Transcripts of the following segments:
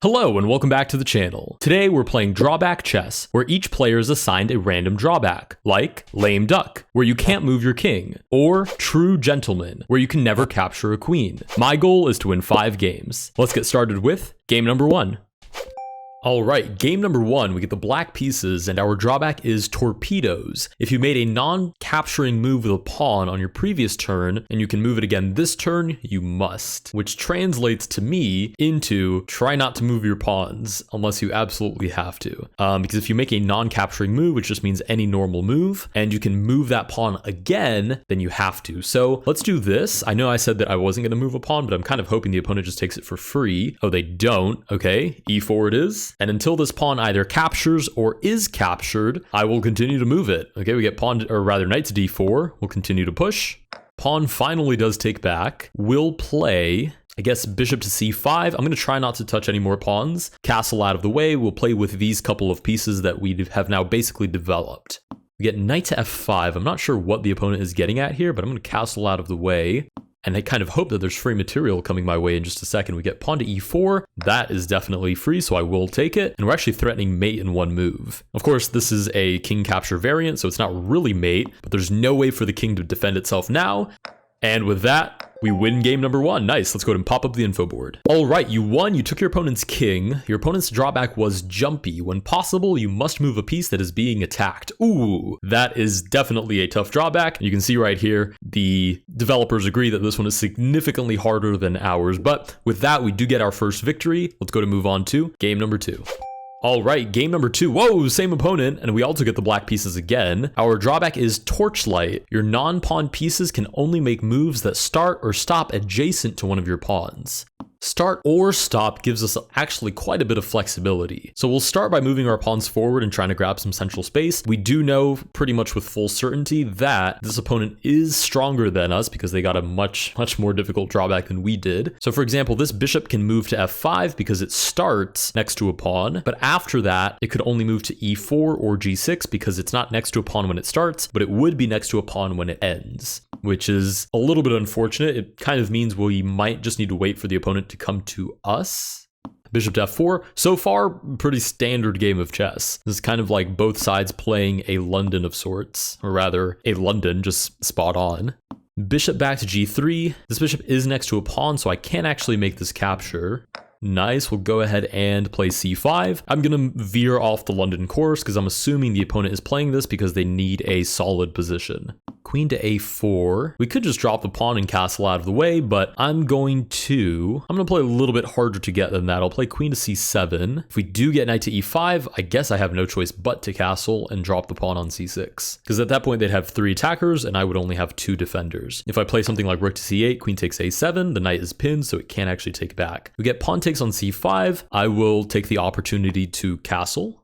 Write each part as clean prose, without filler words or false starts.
Hello and welcome back to the channel. Today we're playing Drawback chess, where each player is assigned a random drawback, like Lame Duck, where you can't move your king, or True Gentleman, where you can never capture a queen. My goal is to win 5 games. Let's get started with game number 1. Alright, game number 1, we get the black pieces, and our drawback is torpedoes. If you made a non-capturing move with a pawn on your previous turn, and you can move it again this turn, you must. Which translates to me into try not to move your pawns, unless you absolutely have to. Because if you make a non-capturing move, which just means any normal move, and you can move that pawn again, then you have to. So let's do this. I know I said that I wasn't going to move a pawn, but I'm kind of hoping the opponent just takes it for free. Oh, they don't. Okay, e4 it is. And until this pawn either captures or is captured, I will continue to move it. Okay, we get pawn, or rather knight to d4. We'll continue to push. Pawn finally does take back. We'll play, I guess, bishop to c5. I'm going to try not to touch any more pawns. Castle out of the way. We'll play with these couple of pieces that we have now basically developed. We get knight to f5. I'm not sure what the opponent is getting at here, but I'm going to castle out of the way. And I kind of hope that there's free material coming my way in just a second. We get pawn to e4. That is definitely free, so I will take it. And we're actually threatening mate in one move. Of course, this is a king capture variant, so it's not really mate, but there's no way for the king to defend itself now. And with that, we win game number 1. Nice. Let's go ahead and pop up the info board. All right, you won. You took your opponent's king. Your opponent's drawback was jumpy. When possible, you must move a piece that is being attacked. Ooh, that is definitely a tough drawback. You can see right here, the developers agree that this one is significantly harder than ours. But with that, we do get our first victory. Let's go to move on to game number 2. All right, game number 2. Whoa, same opponent, and we also get the black pieces again. Our drawback is Torchlight. Your non-pawn pieces can only make moves that start or stop adjacent to one of your pawns. Start or stop gives us actually quite a bit of flexibility. So we'll start by moving our pawns forward and trying to grab some central space. We do know pretty much with full certainty that this opponent is stronger than us because they got a much more difficult drawback than we did. So for example, this bishop can move to f5 because it starts next to a pawn, but after that, it could only move to e4 or g6 because it's not next to a pawn when it starts, but it would be next to a pawn when it ends, which is a little bit unfortunate. It kind of means we might just need to wait for the opponent to come to us. Bishop to f4. So far, pretty standard game of chess. This is kind of like both sides playing a London of sorts, or rather a London, just spot on. Bishop back to g3. This bishop is next to a pawn, so I can't actually make this capture. Nice, we'll go ahead and play c5. I'm gonna veer off the London course because I'm assuming the opponent is playing this because they need a solid position. Queen to a4. We could just drop the pawn and castle out of the way, but I'm gonna play a little bit harder to get than that. I'll play queen to c7. If we do get knight to e5, I guess I have no choice but to castle and drop the pawn on c6. Because at that point they'd have 3 attackers and I would only have 2 defenders. If I play something like rook to c8, queen takes a7, the knight is pinned so it can't actually take back. We get pawn takes on c5. I will take the opportunity to castle.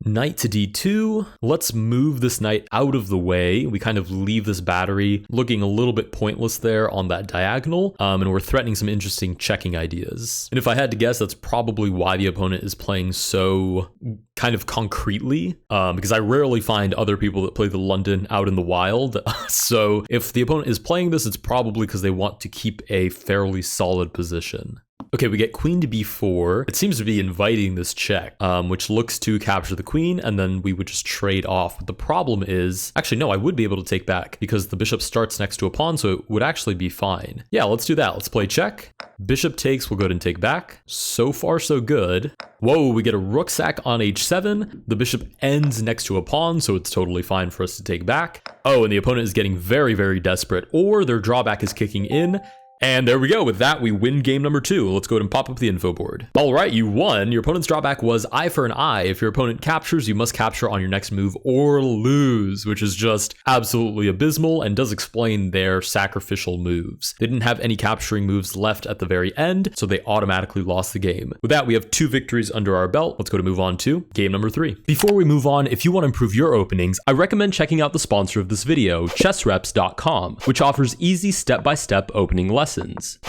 Knight to d2. Let's move this knight out of the way. We kind of leave this battery looking a little bit pointless there on that diagonal, and we're threatening some interesting checking ideas. And if I had to guess, that's probably why the opponent is playing so kind of concretely, because I rarely find other people that play the London out in the wild. So if the opponent is playing this, it's probably because they want to keep a fairly solid position. Okay, we get queen to b4. It seems to be inviting this check, which looks to capture the queen, and then we would just trade off. But the problem is, actually, no, I would be able to take back because the bishop starts next to a pawn, so it would actually be fine. Yeah, let's do that. Let's play check. Bishop takes, we'll go ahead and take back. So far, so good. Whoa, we get a rook sack on h7. The bishop ends next to a pawn, so it's totally fine for us to take back. Oh, and the opponent is getting very, very desperate, or their drawback is kicking in. And there we go. With that, we win game number 2. Let's go ahead and pop up the info board. All right, you won. Your opponent's drawback was eye for an eye. If your opponent captures, you must capture on your next move or lose, which is just absolutely abysmal and does explain their sacrificial moves. They didn't have any capturing moves left at the very end, so they automatically lost the game. With that, we have 2 victories under our belt. Let's go to move on to game number 3. Before we move on, if you want to improve your openings, I recommend checking out the sponsor of this video, chessreps.com, which offers easy step-by-step opening lessons.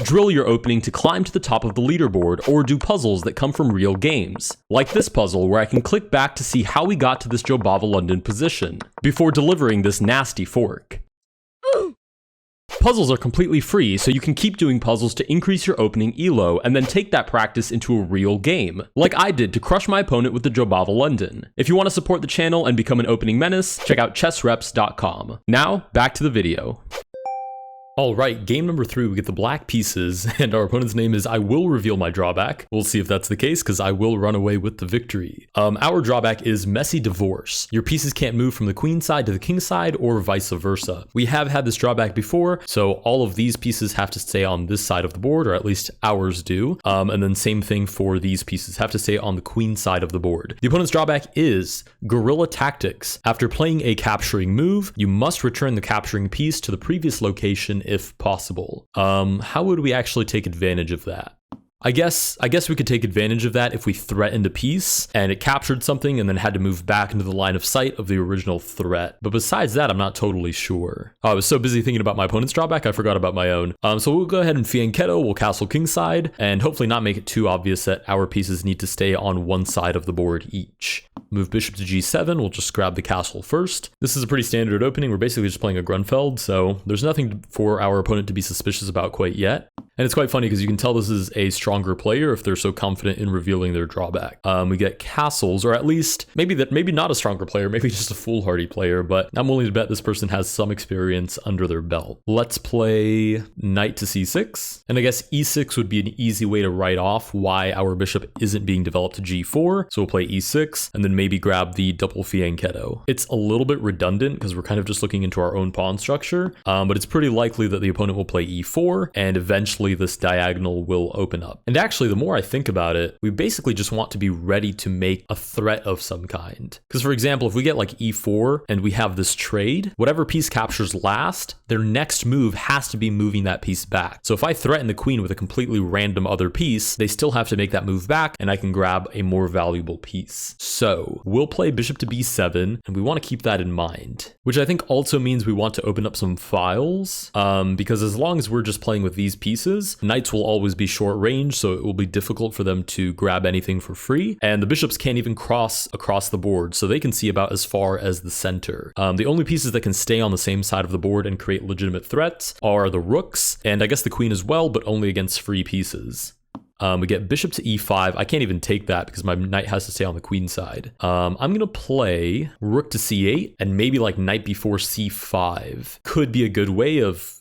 Drill your opening to climb to the top of the leaderboard or do puzzles that come from real games. Like this puzzle where I can click back to see how we got to this Jobava London position before delivering this nasty fork. puzzles are completely free, so you can keep doing puzzles to increase your opening elo, and then take that practice into a real game, like I did to crush my opponent with the Jobava London. If you want to support the channel and become an opening menace, check out chessreps.com. Now, back to the video. Alright, game number 3, we get the black pieces, and our opponent's name is I Will Reveal My Drawback. We'll see if that's the case, because I will run away with the victory. Our drawback is Messy Divorce. Your pieces can't move from the queen side to the king side, or vice versa. We have had this drawback before, so all of these pieces have to stay on this side of the board, or at least ours do. And then same thing for these pieces, have to stay on the queen side of the board. The opponent's drawback is Guerrilla Tactics. After playing a capturing move, you must return the capturing piece to the previous location if possible. How would we actually take advantage of that? I guess we could take advantage of that if we threatened a piece and it captured something and then had to move back into the line of sight of the original threat. But besides that, I'm not totally sure. I was so busy thinking about my opponent's drawback, I forgot about my own. So we'll go ahead and fianchetto, we'll castle kingside, and hopefully not make it too obvious that our pieces need to stay on one side of the board each. Move bishop to g7, we'll just grab the castle first. This is a pretty standard opening, we're basically just playing a Grunfeld, so there's nothing for our opponent to be suspicious about quite yet. And it's quite funny because you can tell this is a stronger player if they're so confident in revealing their drawback. We get castles, or at least maybe not a stronger player, maybe just a foolhardy player, but I'm willing to bet this person has some experience under their belt. Let's play knight to c6, and I guess e6 would be an easy way to write off why our bishop isn't being developed to g4, so we'll play e6, and then maybe grab the double fianchetto. It's a little bit redundant because we're kind of just looking into our own pawn structure, but it's pretty likely that the opponent will play e4, and eventually this diagonal will open up. And actually, the more I think about it, we basically just want to be ready to make a threat of some kind. Because for example, if we get like e4 and we have this trade, whatever piece captures last, their next move has to be moving that piece back. So if I threaten the queen with a completely random other piece, they still have to make that move back and I can grab a more valuable piece. So we'll play bishop to b7 and we want to keep that in mind, which I think also means we want to open up some files because as long as we're just playing with these pieces, knights will always be short range, so it will be difficult for them to grab anything for free, and the bishops can't even cross across the board, so they can see about as far as the center. The only pieces that can stay on the same side of the board and create legitimate threats are the rooks, and I guess the queen as well, but only against free pieces. We get bishop to e5. I can't even take that because my knight has to stay on the queen side. I'm going to play rook to c8 and maybe like knight before c5. Could be a good way of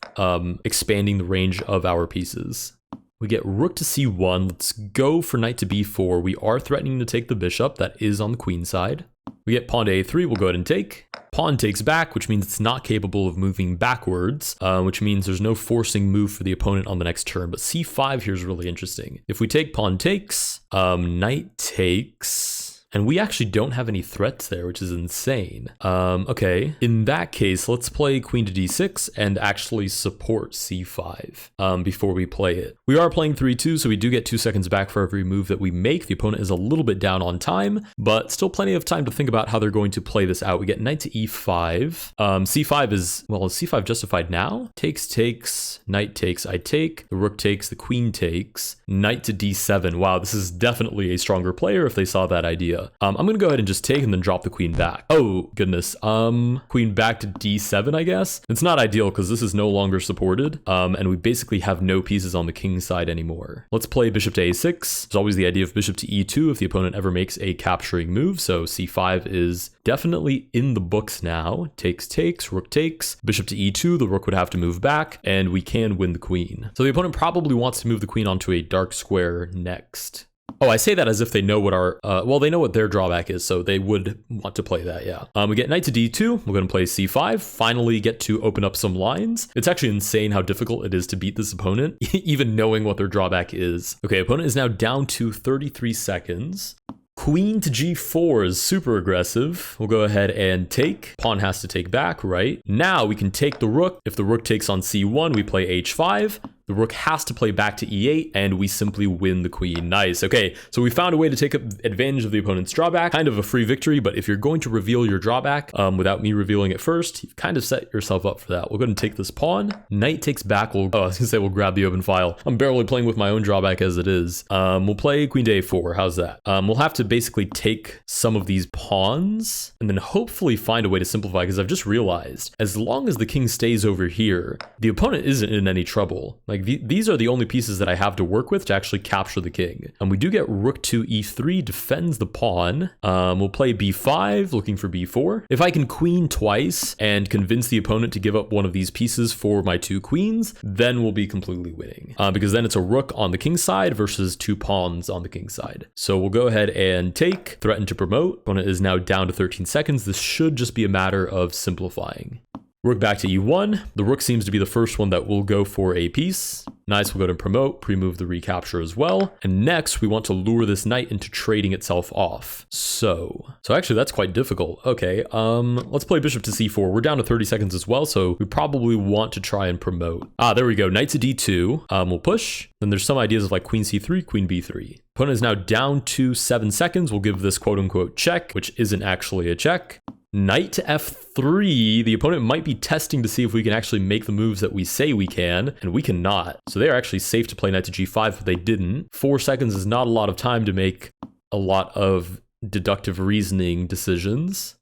expanding the range of our pieces. We get rook to c1. Let's go for knight to b4. We are threatening to take the bishop. That is on the queen side. We get pawn to a3. We'll go ahead and take. Pawn takes back, which means it's not capable of moving backwards, which means there's no forcing move for the opponent on the next turn. But c5 here is really interesting. If we take pawn takes, knight takes, and we actually don't have any threats there, which is insane. Okay, in that case, let's play queen to d6 and actually support c5 before we play it. We are playing 3-2, so we do get 2 seconds back for every move that we make. The opponent is a little bit down on time, but still plenty of time to think about how they're going to play this out. We get knight to e5. c5 is, well, is c5 justified now? Takes, knight takes, I take, the rook takes, the queen takes, knight to d7. Wow, this is definitely a stronger player if they saw that idea. I'm going to go ahead and just take and then drop the queen back. Oh, goodness. Queen back to d7, I guess. It's not ideal because this is no longer supported, and we basically have no pieces on the king side anymore. Let's play bishop to a6. There's always the idea of bishop to e2 if the opponent ever makes a capturing move, so c5 is definitely in the books now. Takes, rook takes, bishop to e2, the rook would have to move back, and we can win the queen. So the opponent probably wants to move the queen onto a dark square next. Oh, I say that as if they know what our, well, they know what their drawback is, so they would want to play that, yeah. We get knight to d2, we're going to play c5, finally get to open up some lines. It's actually insane how difficult it is to beat this opponent, even knowing what their drawback is. Okay, opponent is now down to 33 seconds. Queen to g4 is super aggressive. We'll go ahead and take. Pawn has to take back, right? Now we can take the rook. If the rook takes on c1, we play h5. The The rook has to play back to e8, and we simply win the queen. Nice. Okay, so we found a way to take advantage of the opponent's drawback. Kind of a free victory, but if you're going to reveal your drawback without me revealing it first, you've kind of set yourself up for that. We'll go ahead and take this pawn. Knight takes back. I was going to say we'll grab the open file. I'm barely playing with my own drawback as it is. We'll play queen to a4. How's that? We'll have to basically take some of these pawns and then hopefully find a way to simplify, because I've just realized as long as the king stays over here, the opponent isn't in any trouble. Like these are the only pieces that I have to work with to actually capture the king. And we do get rook to e3, defends the pawn. We'll play b5, looking for b4. If I can queen twice and convince the opponent to give up one of these pieces for my two queens, then we'll be completely winning. Because then it's a rook on the king side versus two pawns on the king side. So we'll go ahead and take, threaten to promote. Opponent is now down to 13 seconds. This should just be a matter of simplifying. Rook back to e1. The rook seems to be the first one that will go for a piece. Nice, we'll go to promote, pre-move the recapture as well. And next, we want to lure this knight into trading itself off. So actually, that's quite difficult. Okay, let's play bishop to c4. We're down to 30 seconds as well, so we probably want to try and promote. There we go, knight to d2. We'll push. Then there's some ideas of like queen c3, queen b3. Opponent is now down to 7 seconds. We'll give this quote-unquote check, which isn't actually a check. Knight to f3, the opponent might be testing to see if we can actually make the moves that we say we can, and we cannot. So they are actually safe to play knight to g5, but they didn't. 4 seconds is not a lot of time to make a lot of deductive reasoning decisions.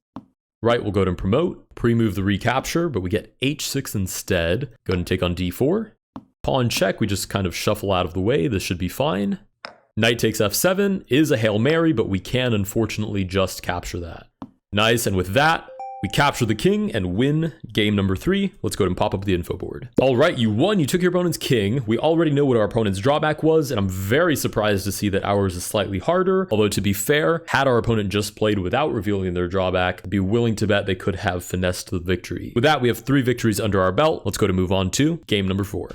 Right, we'll go ahead and promote, pre-move the recapture, but we get h6 instead. Go ahead and take on d4. Pawn check, we just kind of shuffle out of the way. This should be fine. Knight takes f7 is a Hail Mary, but we can unfortunately just capture that. Nice, and with that, we capture the king and win game number 3. Let's go ahead and pop up the info board. All right, you won. You took your opponent's king. We already know what our opponent's drawback was, and I'm very surprised to see that ours is slightly harder. Although, to be fair, had our opponent just played without revealing their drawback, I'd be willing to bet they could have finessed the victory. With that, we have 3 victories under our belt. Let's go to move on to game number 4.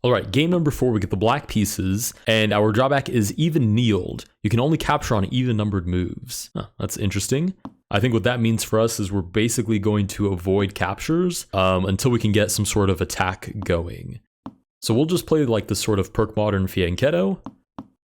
All right, game number 4, we get the black pieces, and our drawback is even kneeled. You can only capture on even numbered moves. That's interesting. I think what that means for us is we're basically going to avoid captures until we can get some sort of attack going. So we'll just play like this sort of perk modern fianchetto,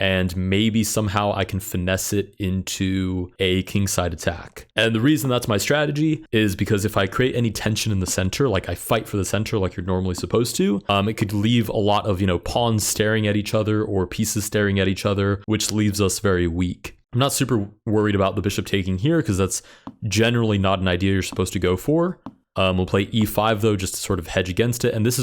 and maybe somehow I can finesse it into a kingside attack. And the reason that's my strategy is because if I create any tension in the center, like I fight for the center like you're normally supposed to, it could leave a lot of, pawns staring at each other or pieces staring at each other, which leaves us very weak. I'm not super worried about the bishop taking here because that's generally not an idea you're supposed to go for. We'll play e5 though, just to sort of hedge against it. And this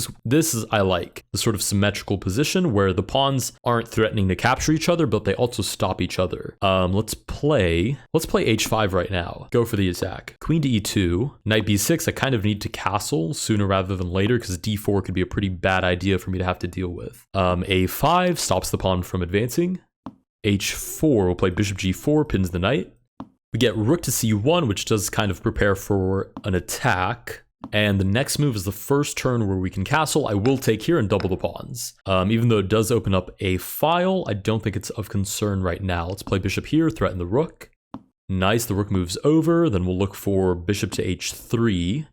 is I like the sort of symmetrical position where the pawns aren't threatening to capture each other, but they also stop each other. Let's play h5 right now. Go for the attack. Queen to e2, knight b6. I kind of need to castle sooner rather than later because d4 could be a pretty bad idea for me to have to deal with. a5 stops the pawn from advancing. h4, we'll play bishop g4, pins the knight. We get rook to c1, which does kind of prepare for an attack. And the next move is the first turn where we can castle. I will take here and double the pawns. Even though it does open up a file, I don't think it's of concern right now. Let's play bishop here, threaten the rook. Nice, the rook moves over. Then we'll look for bishop to h3.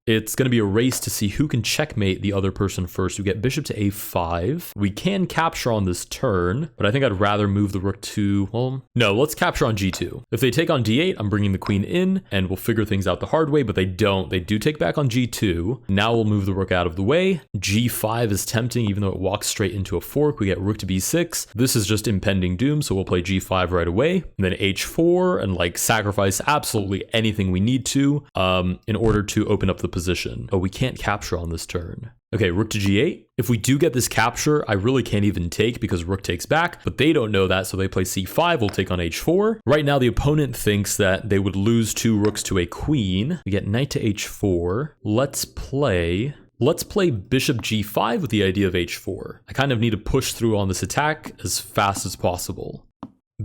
It's going to be a race to see who can checkmate the other person first. We get bishop to a5. We can capture on this turn, but I think I'd rather move the rook to, well, no, let's capture on g2. If they take on d8, I'm bringing the queen in, and we'll figure things out the hard way, but they don't. They do take back on g2. Now we'll move the rook out of the way. g5 is tempting, even though it walks straight into a fork. We get rook to b6. This is just impending doom, so we'll play g5 right away. And then h4, and sacrifice absolutely anything we need to in order to open up the position. Oh, we can't capture on this turn. Okay, rook to g8. If we do get this capture, I really can't even take because rook takes back, but they don't know that, so they play c5. We'll take on h4. Right now, the opponent thinks that they would lose 2 rooks to a queen. We get knight to h4. Let's play bishop g5 with the idea of h4. I kind of need to push through on this attack as fast as possible.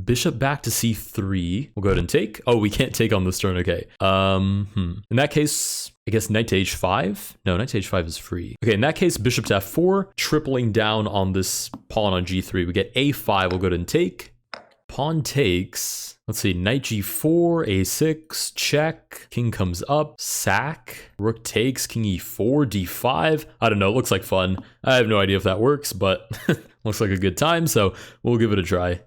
Bishop back to c3. We'll go ahead and take. Oh, we can't take on this turn. Okay. In that case, I guess knight to h5. No, knight to h5 is free. Okay, in that case, bishop to f4, tripling down on this pawn on g3. We get a5. We'll go ahead and take. Pawn takes. Let's see, knight g4, a6, check, king comes up, sack, rook takes, king e4, d5. I don't know, it looks like fun. I have no idea if that works, but looks like a good time, so we'll give it a try.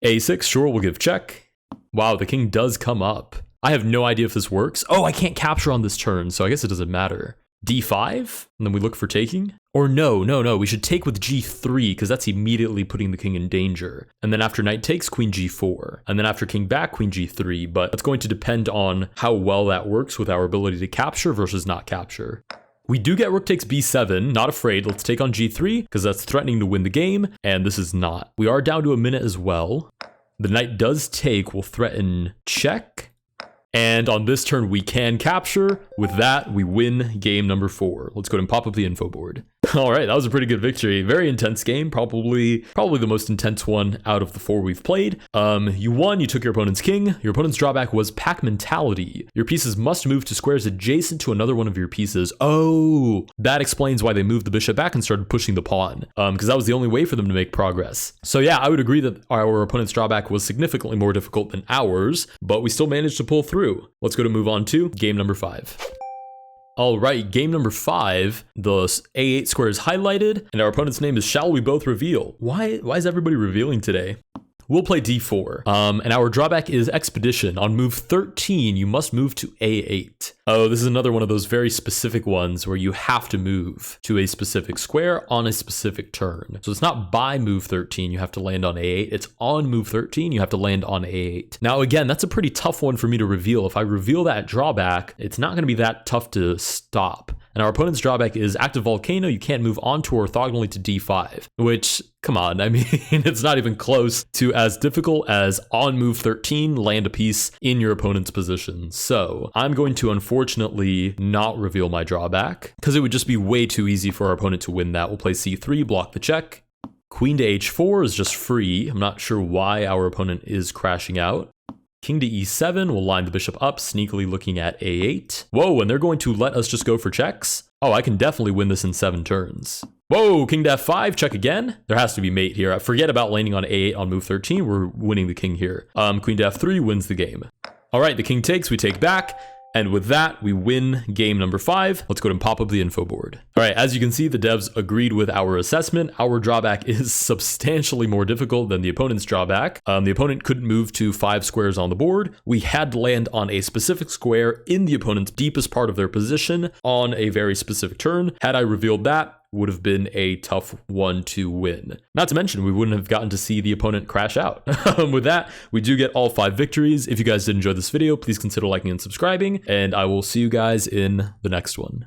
a6, sure, we'll give check. Wow, the king does come up. I have no idea if this works. Oh, I can't capture on this turn, so I guess it doesn't matter. d5, and then we look for taking? Or no, we should take with g3, because that's immediately putting the king in danger. And then after knight takes, queen g4. And then after king back, queen g3, but it's going to depend on how well that works with our ability to capture versus not capture. We do get rook takes b7, not afraid. Let's take on g3, because that's threatening to win the game, and this is not. We are down to a minute as well. The knight does take, will threaten check. And on this turn, we can capture. With that, we win game number 4. Let's go ahead and pop up the info board. All right, that was a pretty good victory. Very intense game, probably the most intense one out of the 4 we've played. You won, you took your opponent's king. Your opponent's drawback was pack mentality. Your pieces must move to squares adjacent to another one of your pieces. Oh, that explains why they moved the bishop back and started pushing the pawn, because that was the only way for them to make progress. So yeah, I would agree that our opponent's drawback was significantly more difficult than ours, but we still managed to pull through. Let's go to move on to game number 5. All right, game number 5, the A8 square is highlighted, and our opponent's name is Shall We Both Reveal. Why is everybody revealing today? We'll play d4, and our drawback is expedition. On move 13, you must move to a8. Oh, this is another one of those very specific ones where you have to move to a specific square on a specific turn. So it's not by move 13, you have to land on a8. It's on move 13, you have to land on a8. Now, again, that's a pretty tough one for me to reveal. If I reveal that drawback, it's not going to be that tough to stop. And our opponent's drawback is active volcano. You can't move onto or orthogonally to d5, which, come on, I mean, it's not even close to as difficult as on move 13, land a piece in your opponent's position. So I'm going to unfortunately not reveal my drawback because it would just be way too easy for our opponent to win that. We'll play c3, block the check. Queen to h4 is just free. I'm not sure why our opponent is crashing out. King to e7 will line the bishop up, sneakily looking at a8. Whoa, and they're going to let us just go for checks? Oh, I can definitely win this in 7 turns. Whoa, king to f5, check again. There has to be mate here. Forget about landing on a8 on move 13. We're winning the king here. Queen to f3 wins the game. All right, the king takes, we take back. And with that, we win game number 5. Let's go ahead and pop up the info board. All right, as you can see, the devs agreed with our assessment. Our drawback is substantially more difficult than the opponent's drawback. The opponent couldn't move to 5 squares on the board. We had to land on a specific square in the opponent's deepest part of their position on a very specific turn. Had I revealed that, would have been a tough one to win. Not to mention, we wouldn't have gotten to see the opponent crash out. With that, we do get all 5 victories. If you guys did enjoy this video, please consider liking and subscribing, and I will see you guys in the next one.